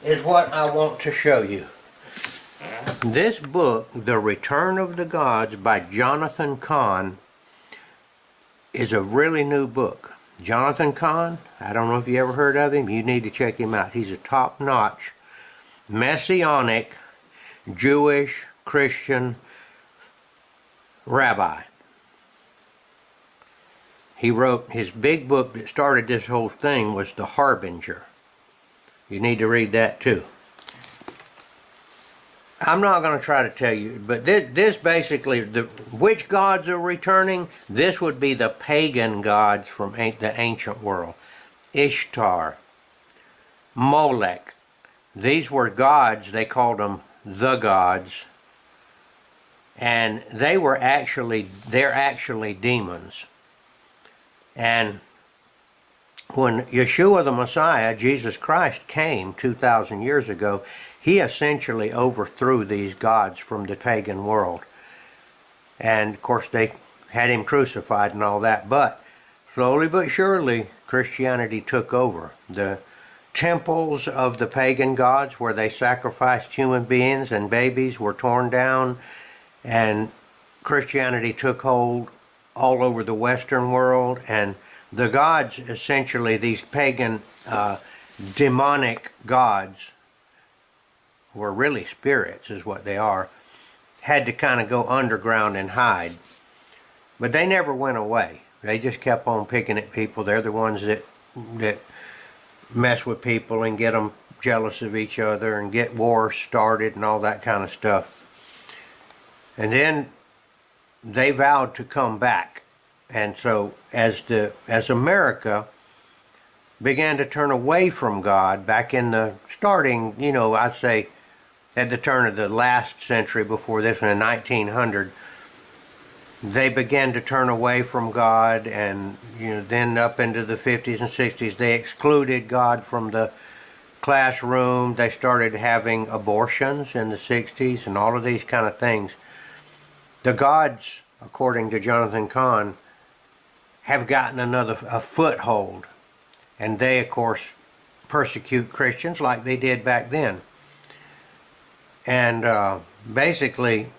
is what I want to show you. This book, The Return of the Gods by Jonathan Cahn, is a really new book. Jonathan Cahn, I don't know if you ever heard of him. You need to check him out. He's a top-notch Messianic Jewish Christian rabbi. He wrote his big book that started this whole thing was The Harbinger. You need to read that too. I'm not going to try to tell you, but this basically, which gods are returning? This would be the pagan gods from the ancient world. Ishtar, Molech. These were gods, they called them the gods. And they're actually demons. And when Yeshua the Messiah, Jesus Christ, came 2,000 years ago, he essentially overthrew these gods from the pagan world. And of course they had him crucified and all that, but slowly but surely Christianity took over. The temples of the pagan gods where they sacrificed human beings and babies were torn down, and Christianity took hold all over the Western world, and the gods, essentially these pagan demonic gods, were really spirits is what they are, had to kind of go underground and hide. But they never went away. They just kept on picking at people. They're the ones that mess with people and get them jealous of each other and get wars started and all that kind of stuff. And then they vowed to come back. And so as America began to turn away from God back in the starting, I'd say at the turn of the last century before this one, in 1900, they began to turn away from God, and then up into the 50s and 60s, they excluded God from the classroom. They started having abortions in the 60s and all of these kind of things. The gods, according to Jonathan Cahn, have gotten a foothold, and they, of course, persecute Christians like they did back then. And basically,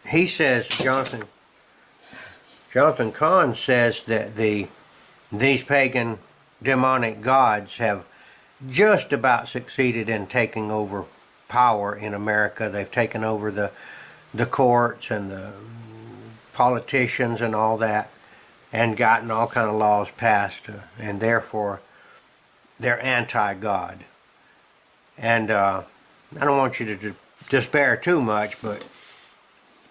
he says, Jonathan Cahn says that these pagan demonic gods have just about succeeded in taking over power in America. They've taken over the courts and the politicians and all that, and gotten all kind of laws passed, and therefore they're anti-God. And I don't want you to despair too much, but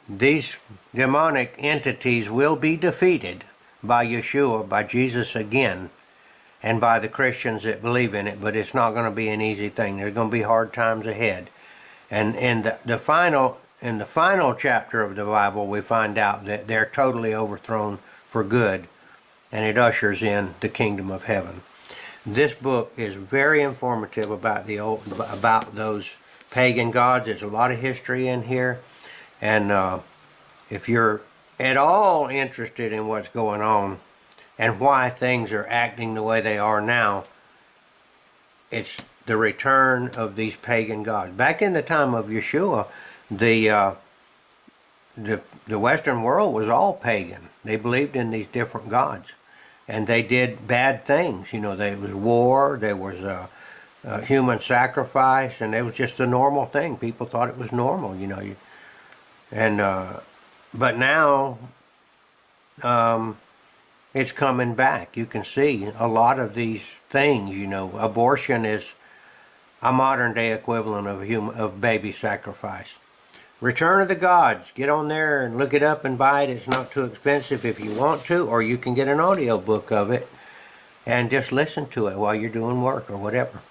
these demonic entities will be defeated by Yeshua, by Jesus again, and by the Christians that believe in it, but it's not going to be an easy thing. There's going to be hard times ahead. And in the final chapter of the Bible, we find out that they're totally overthrown for good, and it ushers in the kingdom of heaven. This book is very informative about those pagan gods. There's a lot of history in here, and if you're at all interested in what's going on and why things are acting the way they are now, it's the return of these pagan gods. Back in the time of Yeshua, the Western world was all pagan. They believed in these different gods, and they did bad things. There was war, there was human sacrifice, and it was just a normal thing. People thought it was normal, but now it's coming back. You can see a lot of these things. Abortion is a modern day equivalent of baby sacrifice. Return of the Gods. Get on there and look it up and buy it. It's not too expensive if you want to, or you can get an audio book of it and just listen to it while you're doing work or whatever.